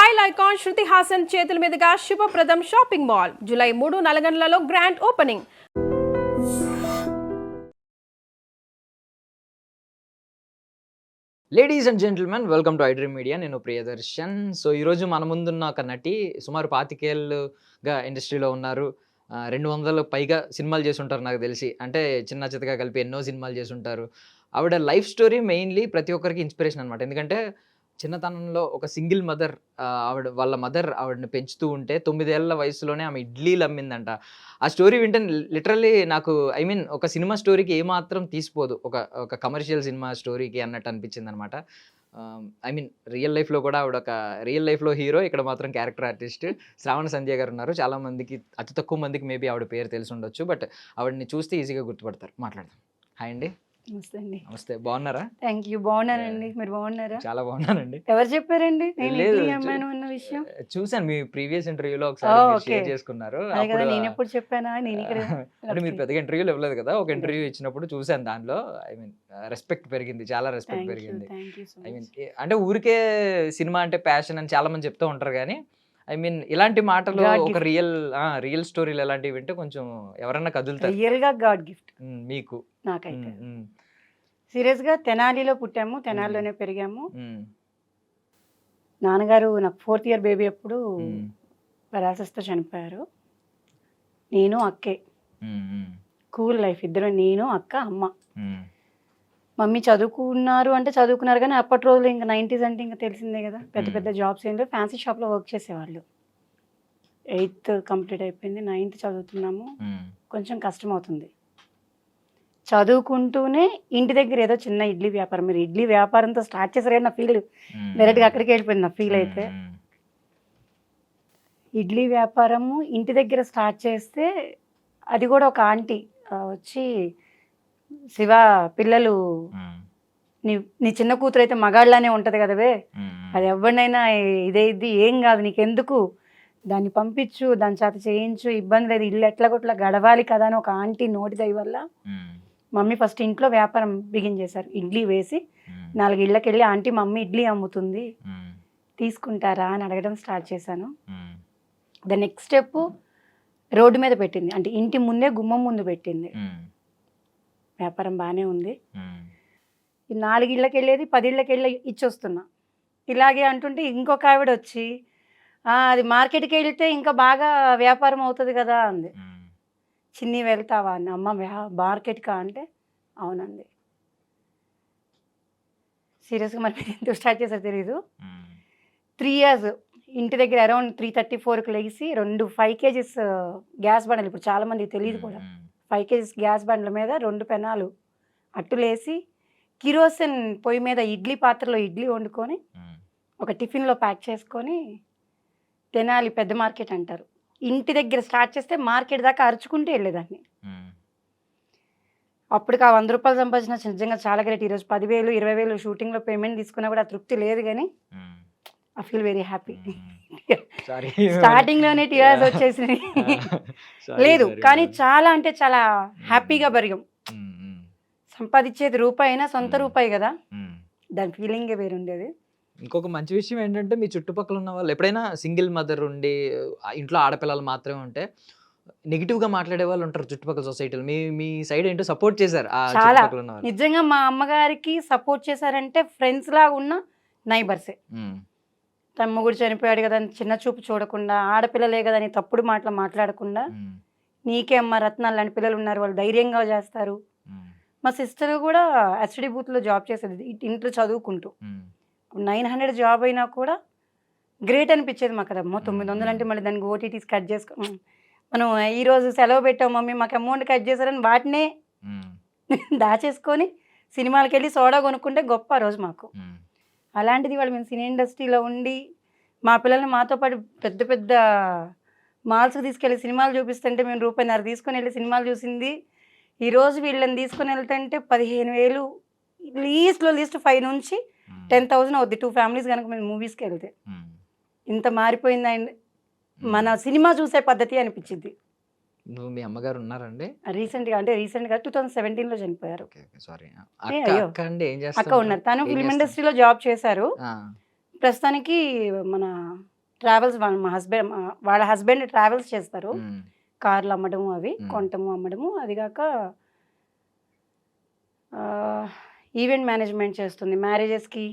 Style icon Shruti Haasan చేతుల మీదుగా Shubhapradam shopping mall July 3 నల్గొండలలో grand opening. Ladies and gentlemen, welcome to iDream media. నేను Priyadarshan. So ఈరోజు మన ముందున్న ఒక నటి సుమారు 25 ఏళ్ళుగా ఇండస్ట్రీలో ఉన్నారు. 200 పైగా సినిమాలు చేసి ఉంటారు నాకు తెలిసి. అంటే చిన్న చితగా కలిపి ఎన్నో సినిమాలు చేసి ఉంటారు. ఆవిడ లైఫ్ స్టోరీ మెయిన్లీ ప్రతి ఒక్కరికి ఇన్స్పిరేషన్ అనమాట. ఎందుకంటే చిన్నతనంలో ఒక సింగిల్ మదర్, వాళ్ళ మదర్ ఆవిడని పెంచుతూ ఉంటే 9 ఏళ్ల వయసులోనే ఆమె ఇడ్లీలు అమ్మిందంట. ఆ స్టోరీ వింటే లిటరల్లీ నాకు ఒక సినిమా స్టోరీకి ఏమాత్రం తీసిపోదు. ఒక కమర్షియల్ సినిమా స్టోరీకి అన్నట్టు అనిపించిందనమాట. రియల్ లైఫ్‌లో కూడా ఆవిడ ఒక రియల్ లైఫ్‌లో హీరో. ఇక్కడ మాత్రం క్యారెక్టర్ ఆర్టిస్ట్ శ్రావణ సంధ్య గారు ఉన్నారు. చాలా మందికి, అతి తక్కువ మందికి మేబీ ఆవిడ పేరు తెలిసి ఉండొచ్చు. బట్ ఆవిడని చూస్తే ఈజీగా గుర్తుపడతారు. మాట్లాడదాం. హాయ్ అండి. నమస్తే అండి. నమస్తే. బాగున్నారా? Thank you. బాగున్నానండి. మీరు బాగున్నారా? చాలా బాగున్నానండి. ఎవరు చెప్పారండి నేను లేదు, ఇడ్లీ అమ్మాను అన్న విషయం? చూసాను మీ ప్రీవియస్ ఇంటర్వ్యూలో ఒకసారి మీరు ఓకే. షేర్ చేసుకున్నారు. అదే కదా, అప్పుడు నేను ఎప్పుడు చెప్పానా? నేను ఇక్కడ అంటే మీరు పెద్దగా ఇంటర్వ్యూలు ఇవ్వలేదు కదా. ఒక ఇంటర్వ్యూ ఇచ్చినప్పుడు చూసాను. దానిలో రెస్పెక్ట్ పెరిగింది, చాలా రెస్పెక్ట్ థ్యాంక్ యూ, పెరిగింది. Thank you so much. అంటే ఊరికే సినిమా అంటే ప్యాషన్ అని చాలా మంది చెప్తూ ఉంటారు కానీ ఇలాంటి మాటలు God ఒక gift. రియల్ స్టోరీలు ఎలాంటివి వింటే కొంచెం ఎవరన్నా కదులుతారు. రియల్ గా గాడ్ గిఫ్ట్ మీకు నాకైతే. ఉమ్, ఉమ్, సీరియస్ గా తెనాలిలో పుట్టాము, తెనాలిలోనే పెరిగాము. ఉమ్, నాన్నగారు నాకు 4th ఇయర్ బేబీ అప్పుడు ఉమ్, పెరాలసిస్తో చనిపోయారు. నేను అక్కే, ఉమ్, ఉమ్, కూల్ లైఫ్. ఇద్దరు, నేను అక్క అమ్మ. ఉమ్, మమ్మీ చదువుకున్నారు అంటే చదువుకున్నారు కానీ అప్పటి రోజులు ఇంకా 90s అంటే ఇంకా తెలిసిందే కదా, పెద్ద పెద్ద జాబ్స్ ఏంటో. ఫ్యాన్సీ షాప్లో వర్క్ చేసేవాళ్ళు. 8th కంప్లీట్ అయిపోయింది, 9th చదువుతున్నాము. ఉమ్, కొంచెం కష్టం అవుతుంది. చదువుకుంటూనే ఇంటి దగ్గర ఏదో చిన్న ఇడ్లీ వ్యాపారం, మీరు ఇడ్లీ వ్యాపారంతో స్టార్ట్ చేశారు నా ఫీల్ ఉమ్, డైరెక్ట్గా అక్కడికి వెళ్ళిపోయింది నా ఫీల్ అయితే. ఉమ్, ఇడ్లీ వ్యాపారము ఇంటి దగ్గర స్టార్ట్ చేస్తే అది కూడా ఒక ఆంటీ వచ్చి, శివ పిల్లలు ఉమ్, నీ నీ చిన్న కూతురు అయితే మగాళ్ళనే ఉంటుంది కదవే, ఉమ్, అది ఎవరినైనా ఇదేది ఏం కాదు, నీకెందుకు, దాన్ని పంపించు, దాని చేత చేయించు, ఇబ్బంది లేదు, ఇల్లు ఎట్లా కొట్లా గడవాలి కదా అని ఒక ఆంటీ నోటి దయ వల్ల ఉమ్, మమ్మీ ఫస్ట్ ఇంట్లో వ్యాపారం బిగిన్ చేశారు. ఇడ్లీ వేసి ఉమ్, 4 ఇళ్ళకి వెళ్ళి, ఆంటీ మమ్మీ ఇడ్లీ అమ్ముతుంది ఉమ్, తీసుకుంటారా అని అడగడం స్టార్ట్ చేశాను. ఉమ్, ద నెక్స్ట్ స్టెప్ రోడ్డు మీద పెట్టింది, అంటే ఇంటి ముందే గుమ్మం ముందు పెట్టింది. ఉమ్, వ్యాపారం బాగానే ఉంది. ఉమ్, ఈ 4 ఇళ్ళకి వెళ్ళేది 10 ఇళ్ళకి వెళ్ళి ఇచ్చొస్తున్నా. ఇలాగే అంటుంటే ఇంకొక ఆవిడ వచ్చి, అది మార్కెట్కి వెళ్తే ఇంకా బాగా వ్యాపారం అవుతుంది కదా అంది. ఉమ్, చిన్ని వెళ్తావా అని. అమ్మ మార్కెట్కా అంటే అవునంది. సీరియస్గా మరి మీరు ఎందుకు స్టార్ట్ చేశారో తెలీదు. ఉమ్, 3 ఇయర్స్ ఇంటి దగ్గర అరౌండ్ 3:34కి లెగిసి 2 5 kgs గ్యాస్ బండలు, ఇప్పుడు చాలామందికి తెలియదు కూడా, 5 kgs గ్యాస్ బండ్ల మీద 2 పెనాలు అట్టులేసి కిరోసిన్ పొయ్యి మీద ఇడ్లీ పాత్రలో ఇడ్లీ వండుకొని ఉమ్, ఒక టిఫిన్లో ప్యాక్ చేసుకొని, తెనాలి పెద్ద మార్కెట్ అంటారు, ఇంటి దగ్గర స్టార్ట్ చేస్తే మార్కెట్ దాకా అరుచుకుంటూ వెళ్ళేదాన్ని. ఉమ్, అప్పటికి ఆ 100 రూపాయలు సంపాదించిన నిజంగా చాలా గ్రేట్. ఈరోజు 10,000 20,000 షూటింగ్లో పేమెంట్ తీసుకున్నా కూడా ఆ తృప్తి లేదు, కానీ um, I feel very happy. Sorry. స్టార్టింగ్లోనే టీఆర్స్ వచ్చేసినాయి. లేదు కానీ చాలా అంటే చాలా హ్యాపీగా పెరిగాం. ఉమ్, ఉమ్, సంపాదించేది రూపాయి అయినా సొంత రూపాయి కదా, ఉమ్. దాని ఫీలింగే వేరుండేది. ఇంకొక మంచి విషయం ఏంటంటే మీ చుట్టుపక్కల ఉన్న వాళ్ళు ఎప్పుడైనా సింగిల్ మదర్ ఉండి ఇంట్లో ఆడపిల్లలు మాత్రమే ఉంటే నెగిటివ్గా మాట్లాడే వాళ్ళు ఉంటారు చుట్టుపక్కల సొసైటీలో. మీ మీ సైడ్ ఏంటో సపోర్ట్ చేశారు ఆ చాలా చుట్టుపక్కల ఉన్న వాళ్ళు. నిజంగా మా అమ్మగారికి సపోర్ట్ చేశారంటే ఫ్రెండ్స్ లాగా ఉన్న నైబర్సే. ఉమ్, తన మొగుడు చనిపోయాడు కదా అని చిన్న చూపు చూడకుండా, ఆడపిల్లలే కదా అని తప్పుడు మాటలు మాట్లాడకుండా, ఉమ్, నీకే అమ్మ రత్నాలు లాంటి పిల్లలు ఉన్నారు, వాళ్ళు ధైర్యంగా చేస్తారు. ఉమ్, మా సిస్టర్ కూడా ఎస్డి బూత్లో జాబ్ చేసేది, ఇంట్లో చదువుకుంటూ. ఉమ్, 900 జాబ్ అయినా కూడా గ్రేట్ అనిపించేది మాకు. కదా అమ్మో 900 అంటే మళ్ళీ దానికి ఓటీటీస్ కట్ చేసుకో, మనం ఈరోజు సెలవు పెట్టాం మమ్మీ మాకు అమౌంట్ కట్ చేశారని వాటినే ఉమ్, దాచేసుకొని సినిమాలకి వెళ్ళి సోడా కొనుక్కుంటే గొప్ప ఆ రోజు మాకు. ఉమ్, అలాంటిది వాళ్ళు మేము సినీ ఇండస్ట్రీలో ఉండి మా పిల్లల్ని మాతో పాటు పెద్ద పెద్ద మాల్స్కి తీసుకెళ్ళి సినిమాలు చూపిస్తుంటే మేము ₹1.5 తీసుకొని వెళ్ళి సినిమాలు చూసింది. ఈరోజు వీళ్ళని తీసుకొని వెళ్తుంటే 15,000 లీస్ట్ 5 నుంచి 10,000 అవుద్ది 2 ఫ్యామిలీస్ కనుక మేము మూవీస్కి వెళ్తే. ఉమ్. ఇంత మారిపోయింది అండ్ మన సినిమా చూసే పద్ధతి అనిపించింది. నువ్వు మీ అమ్మగారు ఉన్నారండి? రీసెంట్గా 2017లో చనిపోయారు. Okay, okay, sorry. అయ్యో. అక్క అండి ఏం అక్క చేస్తారు? ఉన్నారు, తను ఏం ఫిల్మ్ చేస్తారు? ఇండస్ట్రీలో జాబ్ చేశారు. ఆ, ప్రస్తుతానికి మన ట్రావెల్స్ మా హస్బెండ్ వాళ్ళ హస్బెండ్ ట్రావెల్స్ చేస్తారు, కార్లు అమ్మడము అవి కొనటము అమ్మడము. అది కాక ఈవెంట్ మేనేజ్మెంట్ చేస్తుంది, మ్యారేజెస్కి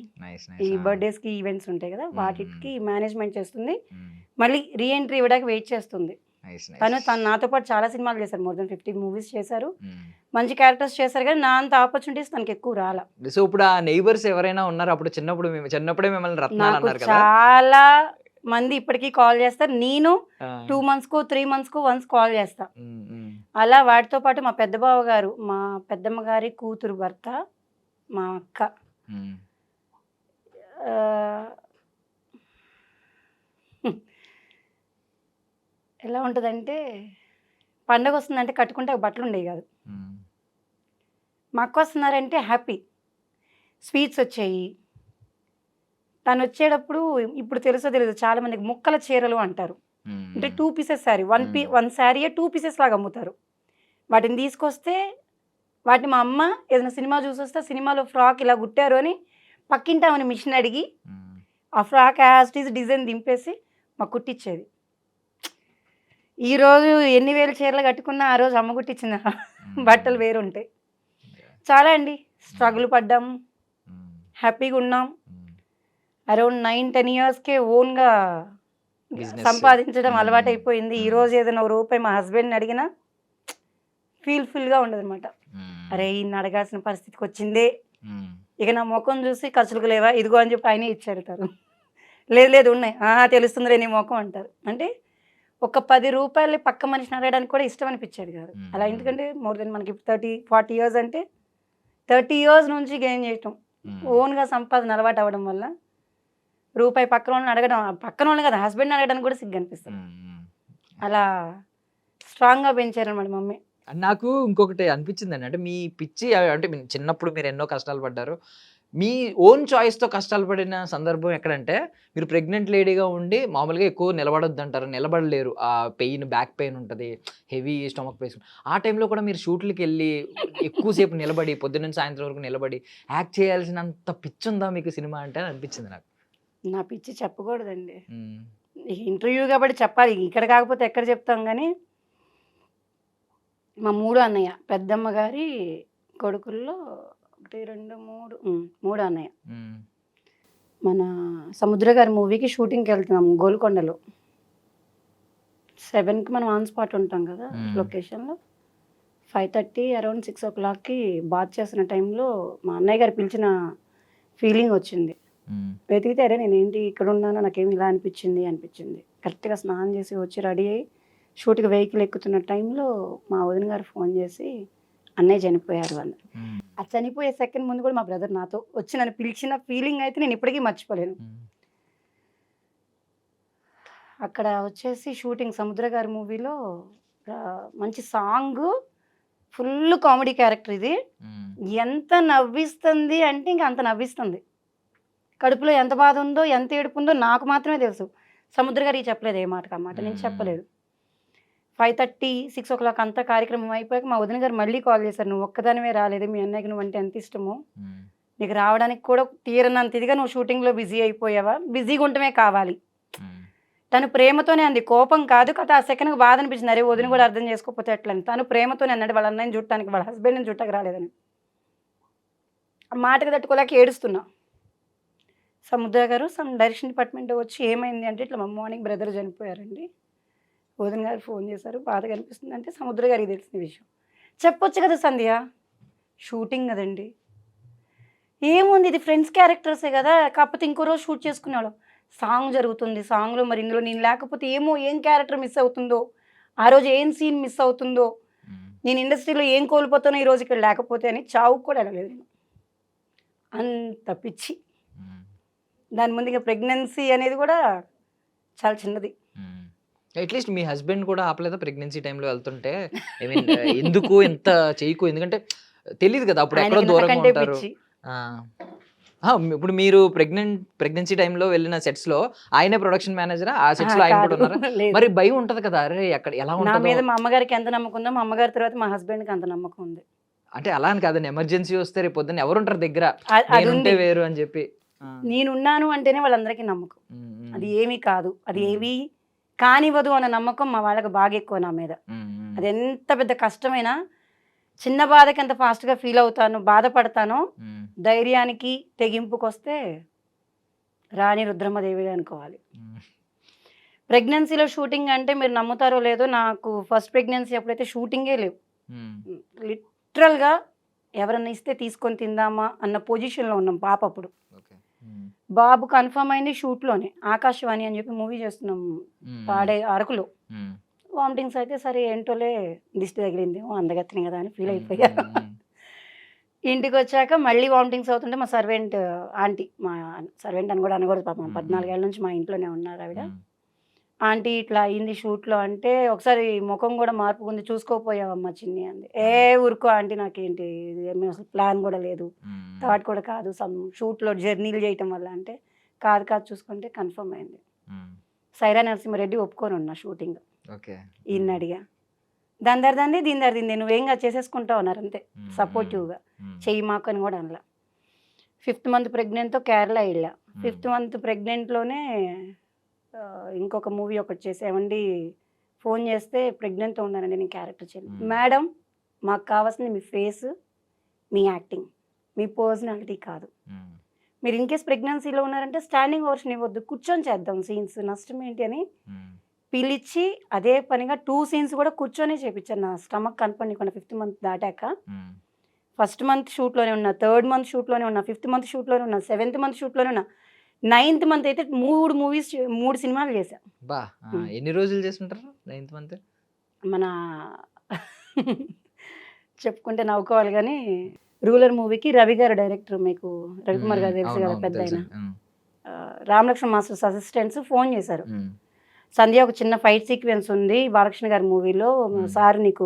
ఈ బర్త్డేస్కి ఈవెంట్స్ ఉంటాయి కదా వాటికి మేనేజ్మెంట్ చేస్తుంది. మళ్ళీ రీఎంట్రీ ఇవ్వడానికి వెయిట్ చేస్తుంది. తను నాతో పాటు చాలా సినిమాలు చేశారు, మోర్ దెన్ 50 మూవీస్ చేశారు, మంచి క్యారెక్టర్స్ చేశారు, కానీ నా అంత ఆపర్చునిటీస్ తనకి ఎక్కువ రాలా. సో ఇప్పుడు ఆ నైబర్స్ ఎవరైనా ఉన్నారు అప్పుడు చిన్నప్పుడే మిమ్మల్ని రత్నాలు నాకు అన్నారు కదా? చాలా మంది ఇప్పటికీ కాల్ చేస్తారు. నేను 2 monthsకు 3 monthsకు వన్స్ కాల్ చేస్తా. అలా వాటితో పాటు మా పెద్ద బావ గారు, మా పెద్దమ్మ గారి కూతురు భర్త, మా అక్క, ఎలా ఉంటుందంటే పండగ వస్తుందంటే కట్టుకుంటే బట్టలు ఉండేవి కాదు. మా అక్క వస్తున్నారంటే హ్యాపీ, స్వీట్స్ వచ్చాయి. తను వచ్చేటప్పుడు ఇప్పుడు తెలుసో తెలియదు చాలా మందికి ముక్కల చీరలు అంటారు, అంటే 2 pieces శారీ, 1 శారీ 2 pieces లాగా అమ్ముతారు. వాటిని తీసుకొస్తే వాటిని మా అమ్మ ఏదైనా సినిమా చూసొస్తే సినిమాలో ఫ్రాక్ ఇలా కుట్టారు అని పక్కింటి ఆమెను మిషన్ అడిగి ఆ ఫ్రాక్ యాజ్ డిజైన్ దింపేసి మాకు కుట్టించేది. ఈరోజు ఎన్ని వేల చీరలు కట్టుకున్నా ఆ రోజు అమ్మ కుట్టించిన బట్టలు వేరు ఉంటాయి. చాలా అండి స్ట్రగుల్ పడ్డాము, హ్యాపీగా ఉన్నాం. అరౌండ్ 9-10 yearsకే ఓన్గా సంపాదించడం అలవాటు అయిపోయింది. ఈరోజు ఏదైనా రూపాయి మా హస్బెండ్ని అడిగినా ఫీల్గా ఉండదు అనమాట. అరే ఈయన అడగాల్సిన పరిస్థితికి వచ్చిందే, ఇక నా ముఖం చూసి ఖర్చులకు లేవా ఇదిగో అని చెప్పి ఆయనే ఇచ్చేడతారు. లేదు ఉన్నాయి తెలుస్తుందిలే నీ ముఖం అంటారు. అంటే ఒక 10 రూపాయలు పక్క మనిషిని అడగడానికి కూడా ఇష్టం అనిపించేది కాదు అలా. ఎందుకంటే మోర్ దెన్ మనకి 30-40 years అంటే 30 years నుంచి గెయిన్ చేయటం, ఓన్గా సంపాదన అలవాటు అవ్వడం వల్ల రూపాయి పక్కన వాళ్ళని అడగడం, పక్కన వాళ్ళని కదా హస్బెండ్ని అడగడానికి కూడా సిగ్గు అనిపిస్తుంది. అలా స్ట్రాంగ్గా పెంచారనమాట మమ్మీ. నాకు ఇంకొకటి అనిపించిందండి, అంటే మీ పిచ్చి అంటే చిన్నప్పుడు మీరు ఎన్నో కష్టాలు పడ్డారు, మీ ఓన్ చాయిస్తో కష్టాలు పడిన సందర్భం ఎక్కడంటే మీరు ప్రెగ్నెంట్ లేడీగా ఉండి మామూలుగా ఎక్కువ నిలబడొద్దు అంటారు, నిలబడలేరు, ఆ పెయిన్ బ్యాక్ పెయిన్ ఉంటుంది, హెవీ స్టమక్ పెయిన్. ఆ టైంలో కూడా మీరు షూట్లకి వెళ్ళి ఎక్కువసేపు నిలబడి పొద్దున్న నుంచి సాయంత్రం వరకు నిలబడి యాక్ట్ చేయాల్సినంత పిచ్చి ఉందా మీకు సినిమా అంటే అని అనిపించింది నాకు. నా పిచ్చి చెప్పకూడదండి, ఇంటర్వ్యూ కాబట్టి చెప్పాలి, ఇక్కడ కాకపోతే ఎక్కడ చెప్తాం. కానీ మా 3 అన్నయ్య, పెద్దమ్మ గారి కొడుకుల్లో 1, 2, 3 అన్నయ్య. మన సముద్ర గారి మూవీకి షూటింగ్కి వెళ్తున్నాం గోల్కొండలో. 7కి మనం ఆన్ స్పాట్ ఉంటాం కదా లొకేషన్లో. 5:30 అరౌండ్ 6 o'clockకి బాత్ చేసిన టైంలో మా అన్నయ్య గారు పిలిచిన ఫీలింగ్ వచ్చింది. వెతికితే అరే నేను ఏంటి ఇక్కడ ఉన్నానో నాకేమి ఇలా అనిపించింది. కరెక్ట్గా స్నానం చేసి వచ్చి రెడీ అయ్యి షూట్కి వెహికల్ ఎక్కుతున్న టైంలో మా వదిన గారు ఫోన్ చేసి అన్నయ్య చనిపోయారు అన్నారు. ఆ చనిపోయే సెకండ్ ముందు కూడా మా బ్రదర్ నాతో వచ్చి నన్ను పిలిచిన ఫీలింగ్ అయితే నేను ఇప్పటికీ మర్చిపోలేను. అక్కడ వచ్చేసి షూటింగ్ సముద్ర గారి మూవీలో మంచి సాంగ్, ఫుల్ కామెడీ క్యారెక్టర్. ఇది ఎంత నవ్విస్తుంది అంటే ఇంకా అంత నవ్విస్తుంది. కడుపులో ఎంత బాధ ఉందో ఎంత ఏడుపు ఉందో నాకు మాత్రమే తెలుసు. సముద్ర గారికి చెప్పలేదు ఏ మాటకు ఆ మాట, నేను చెప్పలేదు. 5:30, 6 o'clock అంతా కార్యక్రమం అయిపోయాక మా వదిన గారు మళ్ళీ కాల్ చేశారు, నువ్వు ఒక్కదానివే రాలేదు, మీ అన్నయ్యకి నువ్వు అంటే ఎంత ఇష్టమో, నీకు రావడానికి కూడా తీరనంత ఇదిగా నువ్వు షూటింగ్లో బిజీ అయిపోయావా, బిజీగా ఉండటమే కావాలి. తను ప్రేమతోనే అంది, కోపం కాదు కదా. ఆ సెకండ్కి బాధ అనిపించింది, అరే వదిన కూడా అర్థం చేసుకోకపోతే ఎట్లని. తను ప్రేమతోనే అన్నాడు వాళ్ళ అన్నయ్యని చుట్టానికి, వాళ్ళ హస్బెండ్ని చుట్టకు రాలేదని. ఆ మాటకి తట్టుకోలేక ఏడుస్తున్నా. సముద్ర గారు డైరెక్షన్ డిపార్ట్మెంట్ వచ్చి ఏమైంది అంటే ఇట్లా మార్నింగ్ బ్రదర్ చనిపోయారండి, వదిన గారు ఫోన్ చేశారు, బాధగా అనిపిస్తుంది అంటే సముద్ర గారికి తెలిసిన విషయం. చెప్పొచ్చు కదా సంధ్య, షూటింగ్ కదండి, ఏముంది ఇది ఫ్రెండ్స్ క్యారెక్టర్సే కదా, కాకపోతే ఇంకో రోజు షూట్ చేసుకునేవాళ్ళం. సాంగ్ జరుగుతుంది, సాంగ్లో మరి ఇందులో నేను లేకపోతే ఏం క్యారెక్టర్ మిస్ అవుతుందో, ఆ రోజు ఏం సీన్ మిస్ అవుతుందో, నేను ఇండస్ట్రీలో ఏం కోల్పోతానో ఈరోజు ఇక్కడ లేకపోతే అని చావుకు కూడా అడగలేదు నేను. అంత పిచ్చి. దాని ముందు ఇంకా ప్రెగ్నెన్సీ అనేది కూడా చాలా చిన్నది. అట్లీస్ట్ మీ హస్బెండ్ కూడా ఆపలేదా ప్రెగ్నెన్సీ టైంలో వెళ్తుంటే? ఐ మీన్ ఎందుకు ఎంత చేయకు, ఎందుకంటే తెలియదు కదా అప్పుడు ఎక్కడో దూరంగా ఉంటారు. ఇప్పుడు మీరు ప్రెగ్నెన్సీ టైంలో వెళ్ళిన సెట్స్ లో ఆయనే ప్రొడక్షన్ మేనేజరా? ఆ సెట్స్ లో ఆయన కూడా ఉన్నారా? మరి భయం ఉంటది కదా, అరే అక్కడ ఎలా నా మీద మా అమ్మగారికి ఎంత నమ్మకం ఉందో మా అమ్మగారి తర్వాత మా హస్బెండ్కి అంత నమ్మకం ఉంది. అంటే అలా అని కాదండి, ఎమర్జెన్సీ వస్తే రేపు పొద్దున్న ఎవరు ఉంటారు దగ్గర, ఉంటే వేరు అని చెప్పి. నేనున్నాను అంటేనే వాళ్ళందరికీ నమ్మకం. అది ఏమీ కాదు, అది ఏమీ కానివ్వదు అన్న నమ్మకం మా వాళ్ళకి బాగా ఎక్కువ నా మీద. అది ఎంత పెద్ద కష్టమైనా చిన్న బాధకి ఎంత ఫాస్ట్గా ఫీల్ అవుతాను, బాధపడతానో, ధైర్యానికి తెగింపుకి వస్తే రాణి రుద్రమ్మదేవి అనుకోవాలి. ప్రెగ్నెన్సీలో షూటింగ్ అంటే మీరు నమ్ముతారో లేదో, నాకు ఫస్ట్ ప్రెగ్నెన్సీ అప్పుడైతే షూటింగే లేవు. లిటరల్గా ఎవరన్నా ఇస్తే తీసుకొని తిందామా అన్న పొజిషన్లో ఉన్నాం పాప అప్పుడు. బాబు కన్ఫర్మ్ అయింది షూట్లోనే. ఆకాశవాణి అని చెప్పి మూవీ చేస్తున్నాం పాడే అరకులో. వామిటింగ్స్ అయితే సరే ఏంటోలే దిష్టి తగిలిందేమో అందగత్తిని కదా అని ఫీల్ అయిపోయా. ఇంటికి వచ్చాక మళ్ళీ వామిటింగ్స్ అవుతుంటే మా సర్వెంట్ ఆంటీ, మా సర్వెంట్ అని కూడా అనకూడదు పాపం, 14 ఏళ్ళ నుంచి మా ఇంట్లోనే ఉన్నారు ఆవిడ. ఆంటీ ఇట్లా అయింది షూట్లో అంటే, ఒకసారి ముఖం కూడా మార్పు ఉంది, చూసుకోపోయావమ్మా చిన్ని అంది. ఊరుకో ఆంటీ, నాకేంటి ఇది ఏమీ అసలు ప్లాన్ కూడా లేదు, థాట్ కూడా కాదు, సమ్ షూట్లో జర్నీలు చేయటం వల్ల అంటే, కాదు చూసుకుంటే కన్ఫర్మ్ అయింది. సైరా నరసింహారెడ్డి ఒప్పుకొని ఉన్నా షూటింగ్. ఈయన అడిగా దందరిదండి దీందరిదింది, నువ్వేంగా చేసేసుకుంటావు అన్నారు అంతే సపోర్టివ్గా. చెయ్యి మాకు అని కూడా అనలా. 5th మంత్ ప్రెగ్నెంట్తో కేరళ వెళ్ళా. 5th మంత్ ప్రెగ్నెంట్లోనే ఇంకొక మూవీ ఒకటి చేసామండి. ఫోన్ చేస్తే ప్రెగ్నెంట్తో ఉన్నానండి, నేను క్యారెక్టర్ చేయాలి. మేడం మాకు కావాల్సింది మీ ఫేస్, మీ యాక్టింగ్, మీ పర్సనాలిటీ కాదు. మీరు ఇన్కేస్ ప్రెగ్నెన్సీలో ఉన్నారంటే స్టాండింగ్ ఓవర్షన్ ఇవ్వద్దు, కూర్చొని చేద్దాం సీన్స్, నష్టం ఏంటి అని పిలిచి అదే పనిగా 2 సీన్స్ కూడా కూర్చొనే చేయించాను. నా స్టమక్ కనపడకుండా 5th మంత్ దాటాక. 1st మంత్ షూట్లోనే ఉన్నా, 3rd మంత్ షూట్లోనే ఉన్నా, 5th మంత్ షూట్లోనే ఉన్నా, 7th మంత్ షూట్లోనే ఉన్నా, 9th మంత్ అయితే 3 సినిమాలు చేశా. ఎన్ని రోజులు చేస్తుంటారు 9th మంత్? మన చెప్పుకుంటే నవ్వుకోవాలి కానీ, రూలర్ మూవీకి రవి గారు డైరెక్టర్, మీకు రవికుమార్ గారు తెలుసు కదా, పెద్ద ఆయన. రామలక్ష్మణ్ మాస్టర్స్ అసిస్టెంట్స్ ఫోన్ చేశారు, సంధ్య ఒక చిన్న ఫైట్ సీక్వెన్స్ ఉంది బాలకృష్ణ గారి మూవీలో, సార్ నీకు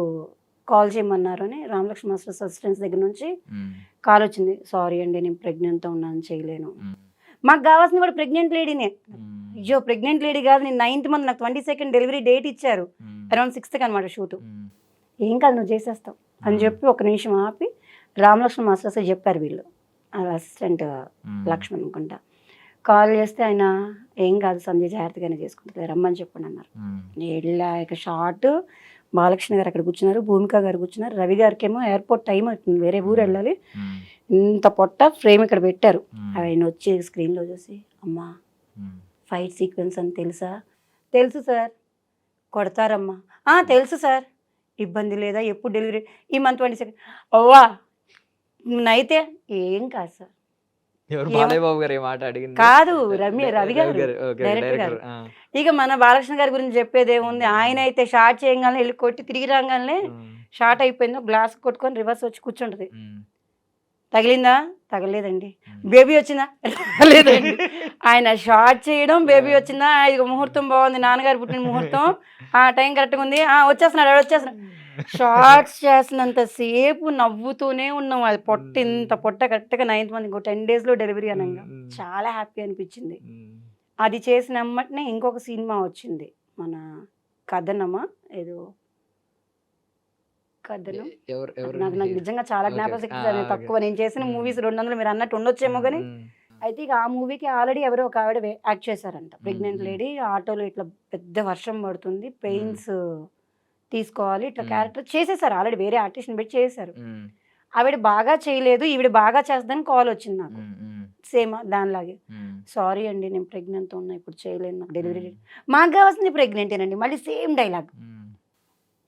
కాల్ చేయమన్నారు అని. రామలక్ష్మణ్ మాస్టర్స్ అసిస్టెంట్స్ దగ్గర నుంచి కాల్ వచ్చింది, సారీ అండి నేను ప్రెగ్నెంట్తో ఉన్నాను చేయలేను. మాకు కావాల్సింది కూడా ప్రెగ్నెంట్ లేడీనే. అయ్యో ప్రెగ్నెంట్ లేడీ కాదు, నేను 9th మంత్, నాకు 22nd డెలివరీ డేట్ ఇచ్చారు, అరౌండ్ 6th అనమాట షూటు. ఏం కాదు నువ్వు చేసేస్తావు అని చెప్పి ఒక నిమిషం ఆపి రామలక్ష్మణ్ మాస్టర్స్ చెప్పారు వీళ్ళు, అసిస్టెంట్ లక్ష్మణ్ అనుకుంటా. కాల్ చేస్తే ఆయన ఏం కాదు సంధ్య జాగ్రత్తగానే చేసుకుంటుంది, రమ్మని చెప్పండి అన్నారు. వెళ్ళాక షార్ట్ బాలకృష్ణ గారు అక్కడ కూర్చున్నారు, భూమిక గారు కూర్చున్నారు, రవి గారికి ఏమో ఎయిర్పోర్ట్ టైం అవుతుంది, వేరే ఊరు వెళ్ళాలి. ఇంత పొట్ట ఫ్రేమ్ ఇక్కడ పెట్టారు. ఆయన వచ్చి స్క్రీన్లో చూసి, అమ్మా ఫైట్ సీక్వెన్స్ అని తెలుసా? తెలుసు సార్. కొడతారమ్మా? తెలుసు సార్. ఇబ్బంది లేదా? ఎప్పుడు డెలివరీ? ఈ మంత్ 22. ఓవా అయితే ఏం కాదు సార్. కాదు రవి గారు డైరెక్టర్ గారు. ఇక మన బాలకృష్ణ గారి గురించి చెప్పేది ఏముంది, ఆయన అయితే షార్ట్ చేయగానే వెళ్ళి కొట్టి తిరిగి రాగానే షార్ట్ అయిపోయిందో గ్లాస్ కొట్టుకొని రివర్స్ వచ్చి కూర్చుంటది. తగిలిందా? తగలేదండి. బేబీ వచ్చిందా? రాలేదండి. ఆయన షార్ట్ చేయడం, బేబీ వచ్చిందా, ఇక ముహూర్తం బాగుంది, నాన్నగారు పుట్టిన ముహూర్తం, టైం కరెక్ట్గా ఉంది, వచ్చేస్తున్నాడు. షార్ట్స్ చేసినంతసేపు నవ్వుతూనే ఉన్నాం. అది పొట్ట ఇంత పొట్ట కరెక్ట్గా 9th మంత్, ఇంకో 10 daysలో డెలివరీ అనగా చాలా హ్యాపీ అనిపించింది. అది చేసిన అమ్మటనే ఇంకొక సినిమా వచ్చింది, మన కథనమా ఏదో కథనం. నాకు నిజంగా చాలా జ్ఞాపకశక్తి తక్కువ, నేను చేసిన మూవీస్ 200 మీరు అన్నట్టు ఉండొచ్చేమో కానీ. అయితే ఇక ఆ మూవీకి ఆల్రెడీ ఎవరో ఒక ఆవిడ యాక్ట్ చేశారంట, ప్రెగ్నెంట్ లేడీ. ఆటోలో ఇట్లా పెద్ద వర్షం పడుతుంది, పెయిన్స్ తీసుకోవాలి, ఇట్లా క్యారెక్టర్ చేసేసారు ఆల్రెడీ, వేరే ఆర్టిస్ట్ని పెట్టి చేశారు. ఆవిడ బాగా చేయలేదు, ఈవిడ బాగా చేస్తుందని కాల్ వచ్చింది నాకు, సేమ్ దానిలాగే. సారీ అండి నేను ప్రెగ్నెంట్తో ఉన్నా, ఇప్పుడు చేయలేను, నాకు డెలివరీ డేట్. మాకు కావాల్సింది ప్రెగ్నెంటేనండి, మళ్ళీ సేమ్ డైలాగ్.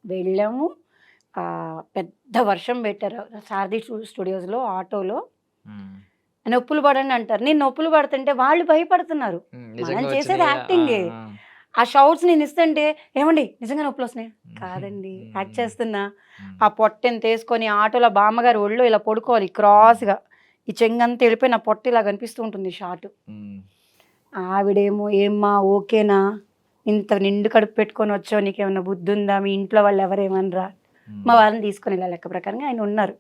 వెళ్ళాము, పెద్ద వర్షం పెట్టారు సారథి స్టూడియోస్లో, ఆటోలో. నొప్పులు పడండి అంటారు, నేను నొప్పులు పడుతుంటే వాళ్ళు భయపడుతున్నారు, మనం చేసేది యాక్టింగే. ఆ షౌట్స్ నేను ఇస్తుంటే, ఏమండి నిజంగా నొప్పులు వస్తున్నాయి? కాదండి యాక్ట్ చేస్తున్నా. ఆ పొట్టెని తీసుకొని ఆటోలో బామ్మగారు ఒళ్ళో ఇలా పడుకోవాలి క్రాస్గా, ఈ చెంగంతా వెళ్ళిపోయి నా పొట్ట ఇలా కనిపిస్తూ ఉంటుంది షార్ట్. ఆవిడేమో ఏమ్మా ఓకేనా, ఇంత నిండు కడుపు పెట్టుకొని వచ్చావు, నీకేమన్నా బుద్ధి ఉందా, మీ ఇంట్లో వాళ్ళు ఎవరేమనరా? మా వారిని తీసుకొని వెళ్ళా, లెక్క ప్రకారంగా ఆయన ఉన్నారు.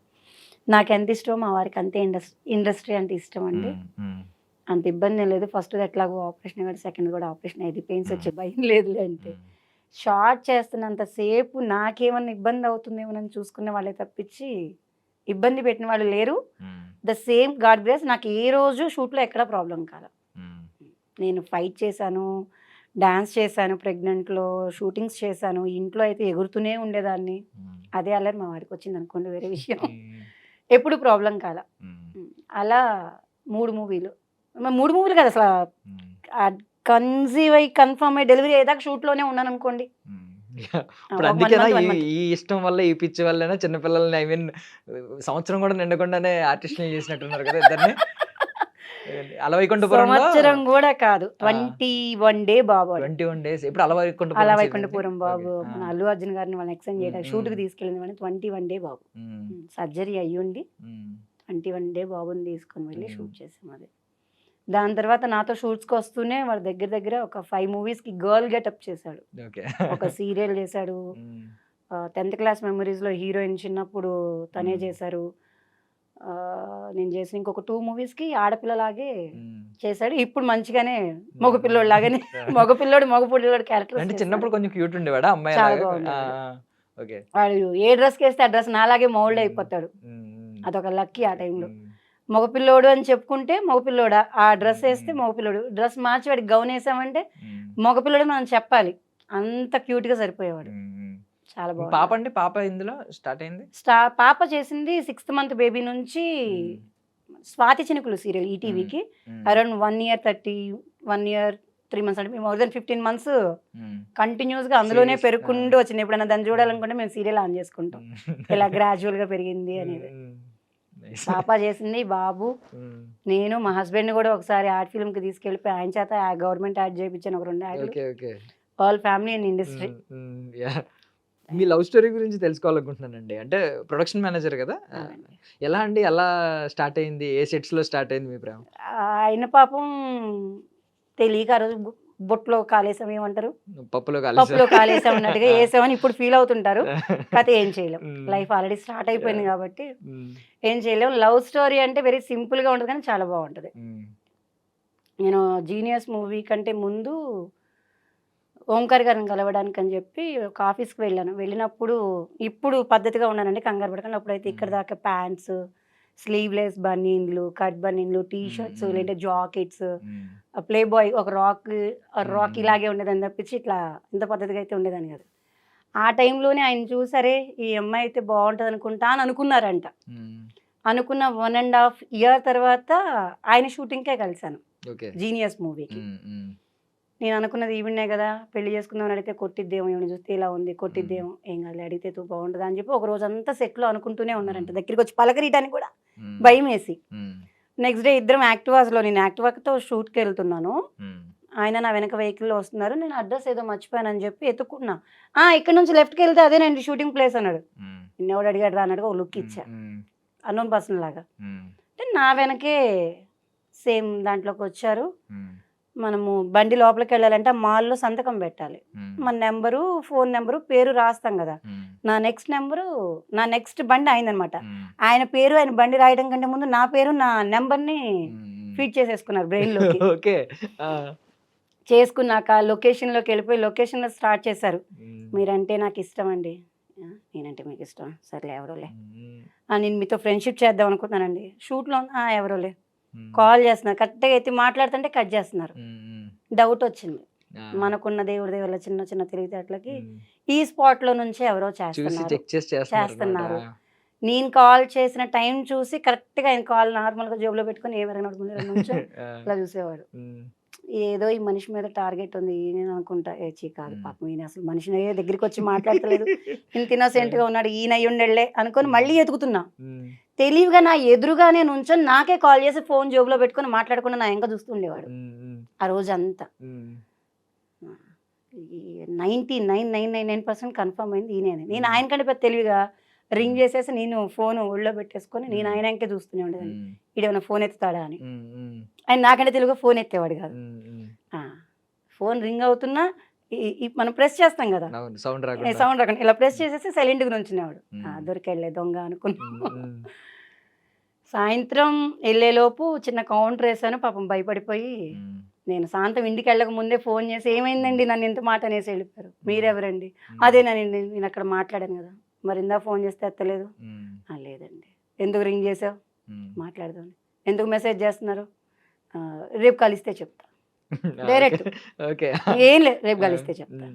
నాకు ఎంత ఇష్టమో మా వారికి అంతే ఇండస్ట్రీ అంటే ఇష్టం అండి. అంత ఇబ్బంది లేదు, ఫస్ట్ ఎట్లాగో ఆపరేషన్ కూడా, సెకండ్ కూడా ఆపరేషన్ అయింది, పెయిన్స్ వచ్చే భయం లేదులే అంటే. షార్ట్ చేస్తున్నంతసేపు నాకేమన్నా ఇబ్బంది అవుతుందేమోనని చూసుకునే వాళ్ళే తప్పించి ఇబ్బంది పెట్టిన వాళ్ళు లేరు. ద సేమ్ గాడ్ గ్రేస్ నాకు ఏ రోజు షూట్లో ఎక్కడ ప్రాబ్లం కాదు. నేను ఫైట్ చేశాను, డాన్స్ చేశాను, ప్రెగ్నెంట్లో షూటింగ్స్ చేశాను, ఇంట్లో అయితే ఎగురుతూనే ఉండేదాన్ని. అదే అల్లరి మా వాడికి వచ్చింది అనుకోండి, వేరే విషయం. ఎప్పుడు ప్రాబ్లం కాల. అలా 3 మూవీలు 3 మూవీలు కదా అసలు కన్సీవ్ అయ్యి కన్ఫర్మ్ అయ్యి డెలివరీ అయ్యేదాకా షూట్లోనే ఉన్నాను అనుకోండి. ఇప్పుడు అందుకేనా ఈ ఇష్టం వల్ల ఈ పిచ్చి వల్లైనా చిన్నపిల్లల్ని ఐ మీన్ సంవత్సరం కూడా నిండకుండానే ఆర్టిస్టులు చేసినట్టున్నారు కదా ఇద్దరిని. అలవైకుంఠపురంలో సంవత్సరం కూడా కాదు, 21 డే బాబు. 21 డేస్. ఇప్పుడు అలవైకుంఠపురం బాబు మన అల్లు అర్జున్ గారిని వాళ్ళని ఎక్స్టెండ్ చేయడానికి షూట్కి తీసుకెళ్ళింది వాడిని 21 డే బాబు. సర్జరీ అయ్యుండి 21 డే బాబుని తీసుకొని వెళ్ళి షూట్ చేసాం. అది దాని తర్వాత నాతో షూట్స్కి వస్తూనే వాడు దగ్గర దగ్గర ఒక 5 మూవీస్కి గర్ల్ గెటప్ చేశాడు. ఒక సీరియల్ చేశాడు. 10th క్లాస్ మెమరీస్లో హీరోయిన్ చిన్నప్పుడు తనే చేశారు. నేను చేసిన ఇంకొక 2 మూవీస్కి ఆడపిల్లలాగే చేశాడు. ఇప్పుడు మంచిగానే మగపిల్లోడు లాగానే మగపిల్లోడు క్యారెక్టర్. అంటే చిన్నప్పుడు కొంచెం క్యూట్ ఉండేవాడా అమ్మాయి? చాలా బాగుంది. వాడు ఏ డ్రెస్కి వేస్తే ఆ డ్రెస్ నాలాగే మౌల్డ్ అయిపోతాడు. అదొక లక్కీ ఆ టైంలో. మగపిల్లోడు అని చెప్పుకుంటే మగపిల్లోడా, ఆ డ్రెస్ వేస్తే మగపిల్లోడు, డ్రెస్ మార్చి వాడికి గౌన్ వేసామంటే మగపిల్లోడు మనం చెప్పాలి. అంత క్యూట్గా సరిపోయేవాడు. చాలా బాగుంది. పాప అండి, పాప ఇందులో స్టార్ట్ అయింది. పాప చేసింది 6th మంత్ బేబీ నుంచి స్వాతి చినుకులు సీరియల్ ఈటీవీకి అరౌండ్ 1 year 3 months అంటే మోర్ దెన్ 15 months కంటిన్యూస్గా అందులోనే పెరుగుకుంటూ వచ్చింది. ఎప్పుడైనా దాన్ని చూడాలనుకుంటే మేము సీరియల్ ఆన్ చేసుకుంటాం, ఇలా గ్రాడ్యువల్గా పెరిగింది అనేది. పాప చేసింది, బాబు, నేను మా హస్బెండ్ కూడా ఒకసారి ఆర్ట్ ఫిల్మ్కి తీసుకెళ్ళిపోయి ఆయన చేత గవర్నమెంట్ యాడ్ చేయించాను, ఒక 2 యాడ్లు. All family and industry. మీ లవ్ స్టోరీ గురించి తెలుసుకోవాలనుకుంటున్నానండి. అంటే ప్రొడక్షన్ మేనేజర్ కదా, ఎలా అండి, ఎలా స్టార్ట్ అయింది, ఏ సెట్స్లో స్టార్ట్ అయింది మీ ప్రేమ? ఆయన పాపం తెలియక ఆ రోజు బొట్లో కాలేసాం, ఏమంటారు, పప్పులో కాలేసాం అన్నట్టుగా వేసామని ఇప్పుడు ఫీల్ అవుతుంటారు. కథ ఏం చేయలేం, లైఫ్ ఆల్రెడీ స్టార్ట్ అయిపోయింది కాబట్టి ఏం చేయలేం. లవ్ స్టోరీ అంటే వెరీ సింపుల్గా ఉంటుంది కానీ చాలా బాగుంటుంది. నేను జీనియస్ మూవీ కంటే ముందు ఓంకార్ గారిని కలవడానికి అని చెప్పి ఒక ఆఫీస్కి వెళ్ళినప్పుడు ఇప్పుడు పద్ధతిగా ఉన్నానండి, కంగారు పడకండి. అప్పుడైతే ఇక్కడ దాకా ప్యాంట్స్, స్లీవ్లెస్ బనీన్లు, కట్ బనీన్లు, టీ షర్ట్స్, లేదంటే జాకెట్స్, ప్లే బాయ్ ఒక రాక్ ఇలాగే ఉండేదని తప్పించి ఇట్లా ఇంత పద్ధతిగా అయితే ఉండేదని కాదు. ఆ టైంలోనే ఆయన చూసారే ఈ అమ్మాయి అయితే బాగుంటుంది అనుకుంటా అని అనుకున్నారంట. అనుకున్న 1.5 year తర్వాత ఆయన షూటింగ్కే కలిశాను జీనియస్ మూవీకి. నేను అనుకున్నది ఈవిడే కదా, పెళ్లి చేసుకుందామని అడిగితే కొట్టిద్దేమో, ఈవిడ చూస్తే ఇలా ఉంది, కొట్టిద్దేమో, ఏం కాదు అడిగితే తూ బాగుంటుంది అని చెప్పి ఒక రోజు అంతా సెట్లో అనుకుంటూనే ఉన్నారంట. దగ్గరికి వచ్చి పలకరీయడానికి కూడా భయం వేసి. నెక్స్ట్ డే ఇద్దరం యాక్టివాస్లో, నేను యాక్టివాతో షూట్కి వెళ్తున్నాను, ఆయన నా వెనక వెహికల్లో వస్తున్నారు. నేను అడ్రస్ ఏదో మర్చిపోయానని చెప్పి ఎత్తుకున్నా. ఇక్కడ నుంచి లెఫ్ట్కి వెళ్తే అదేనండి షూటింగ్ ప్లేస్ అన్నాడు. నిన్నెవడు అడిగాడు రా అన్నట్టుగా ఒక లుక్ ఇచ్చా, అన్నోన్ పర్సన్ లాగా. అంటే నా వెనకే సేమ్ దాంట్లోకి వచ్చారు. మనము బండి లోపలికి వెళ్ళాలంటే మాల్లో సంతకం పెట్టాలి, మన నెంబరు, ఫోన్ నెంబరు, పేరు రాస్తాం కదా. నా నెక్స్ట్ బండి అయిందనమాట. ఆయన పేరు, ఆయన బండి రాయడం కంటే ముందు నా పేరు, నా నెంబర్ని ఫీడ్ చేసేసుకున్నారు బ్రెయిన్లోకి. చేసుకున్నాక లొకేషన్లోకి వెళ్ళిపోయి లొకేషన్లో స్టార్ట్ చేశారు. మీరంటే నాకు ఇష్టం అండి. నేనంటే మీకు ఇష్టం, సర్లే ఎవరోలే, నేను మీతో ఫ్రెండ్షిప్ చేద్దాం అనుకుంటున్నానండి. షూట్లో ఎవరోలే కాల్ చేస్తున్నారు, కరెక్ట్గా అయితే మాట్లాడుతుంటే కట్ చేస్తున్నారు. డౌట్ వచ్చింది, మనకున్న దేవుడి దేవుళ్ళ చిన్న చిన్న తెలివితేటలకి ఈ స్పాట్లో నుంచే ఎవరో చేస్తున్నారు. నేను కాల్ చేసిన టైం చూసి కరెక్ట్గా ఆయన కాల్ నార్మల్గా జేబులో పెట్టుకుని ఎవరైనా నుంచి అలా చూసేవాడు. ఏదో ఈ మనిషి మీద టార్గెట్ ఉంది, నేను అనుకుంటా కాదు పాపం ఈయన అసలు మనిషిని దగ్గరికి వచ్చి మాట్లాడతలేదు, ఇంత ఇన్నోసెంట్గా ఉన్నాడు, ఈయన అయ్యుండెళ్ళే అనుకొని మళ్ళీ ఎతుకుతున్నా. తెలివిగా నా ఎదురుగానే నుంచొని నాకే కాల్ చేసి ఫోన్ జేబులో పెట్టుకొని మాట్లాడకుండా నా ఇంకా చూస్తుండేవాడు ఆ రోజు అంతా. 99.999% కన్ఫర్మ్ అయింది ఈయనే. నేను ఆయన కంటే పెద్ద తెలివిగా రింగ్ చేసేసి నేను ఫోన్ ఒళ్ళో పెట్టేసుకొని నేను ఆయన ఇంకే చూస్తూనే ఉండేదాన్ని, ఈడేమైనా ఫోన్ ఎత్తుతాడా అని. ఆయన నాకంటే తెలుగుగా ఫోన్ ఎత్తేవాడు కాదు. ఫోన్ రింగ్ అవుతున్నా మనం ప్రెస్ చేస్తాం కదా, సౌండ్ రాకుండా ఇలా ప్రెస్ చేసేసి సైలెంట్గా నుంచునేవాడు. దొరికెళ్ళే దొంగ అనుకున్నాను. సాయంత్రం వెళ్ళేలోపు చిన్న కౌంటర్ వేసాను, పాపం భయపడిపోయి నేను సాయంత్రం ఇంటికి వెళ్ళక ముందే ఫోన్ చేసి ఏమైందండి నన్ను ఇంత మాట అనేసి వెళ్ళిపోయారు. మీరెవరండి? అదేనండి నేను అక్కడ మాట్లాడాను కదా, మరి ఇందా ఫోన్ చేస్తే ఎత్తలేదు. లేదండి ఎందుకు రింగ్ చేసావు మాట్లాడదాం, ఎందుకు మెసేజ్ చేస్తున్నారు, రేపు కలిస్తే చెప్తా, డైరెక్ట్ ఓకే ఏం లేదు రేపు కలిస్తే చెప్తా.